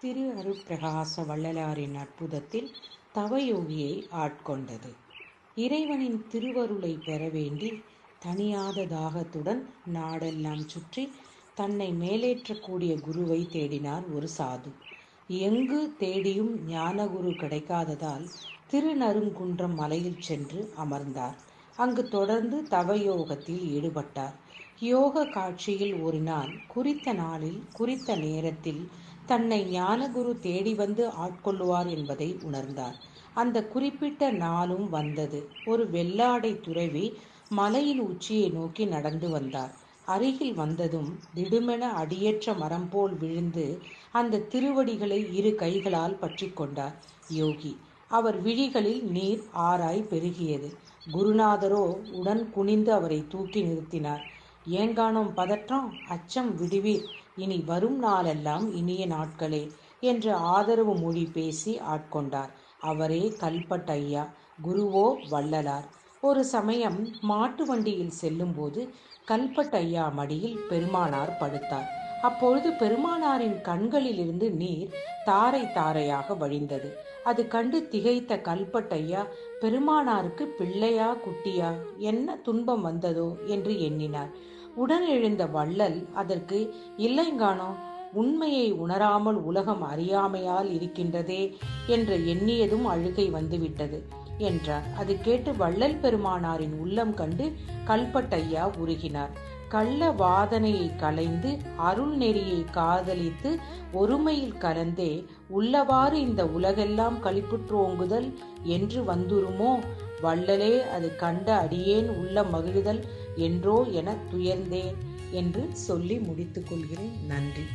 திரு அருட்பிரகாச வள்ளலாரின் அற்புதத்தில் தவயோகியை ஆட்கொண்டது. இறைவனின் திருவருளை பெற வேண்டி தனியாத தாகத்துடன் நாடெல்லாம் சுற்றி தன்னை மேலேற்றக்கூடிய குருவை தேடினார் ஒரு சாது. எங்கு தேடியும் ஞானகுரு கிடைக்காததால் திருநருங்குன்றம் மலையில் சென்று அமர்ந்தார். அங்கு தொடர்ந்து தவயோகத்தில் ஈடுபட்டார். யோக காட்சியில் ஒரு நாள் குறித்த நாளில் குறித்த நேரத்தில் தன்னை ஞானகுரு தேடி வந்து ஆட்கொள்ளுவார் என்பதை உணர்ந்தார். அந்த குறிப்பிட்ட நாளும் வந்தது. ஒரு வெள்ளாடை துறவி மலையின் உச்சியை நோக்கி நடந்து வந்தார். அருகில் வந்ததும் திடுமென அடியேற்ற மரம் போல் விழுந்து அந்த திருவடிகளை இரு கைகளால் பற்றி கொண்டார் யோகி. அவர் விழிகளில் நீர் ஆராய் பெருகியது. குருநாதரோ உடன் குனிந்து அவரை தூக்கி நிறுத்தினார். ஏங்கானோம் பதற்றம், அச்சம் விடுவீர், இனி வரும் நாளெல்லாம் இனிய நாட்களே என்று ஆதரவு மொழி பேசி ஆட்கொண்டார். அவரே கல்பட் ஐயா, குருவோ வள்ளலார். ஒரு சமயம் மாட்டு வண்டியில் செல்லும் போது கல்பட் ஐயா மடியில் பெருமானார் படுத்தார். அப்பொழுது பெருமானாரின் கண்களில் இருந்து நீர் தாரை தாரையாக வழிந்தது. அது கண்டு திகைத்த கல்பட் ஐயா, பெருமானாருக்கு பிள்ளையா குட்டியா, என்ன துன்பம் வந்ததோ என்று எண்ணினார். உடன் எழுந்த வள்ளல் அதற்கு, இல்லைங்கானோ, உண்மையை உணராமல் உலகம் அறியாமையால் இருக்கின்றதே என்று எண்ணியதும் அழுகை வந்துவிட்டது என்றார். அது கேட்டு வள்ளல் பெருமானாரின் உள்ளம் கண்டு கல்பட் ஐயா உருகினார். கள்ள வாதனையை களைந்து அருள் நெறியை காதலித்து ஒருமையில் கலந்தே உள்ளவாறு இந்த உலகெல்லாம் களிப்புற்றோங்குதல் என்று வந்துருமோ, வள்ளலே அது கண்ட அடியேன் உள்ள மகிழ்தல் என்றோ என துயர்ந்தேன் என்று சொல்லி முடித்துக் கொள்கிறேன். நன்றி.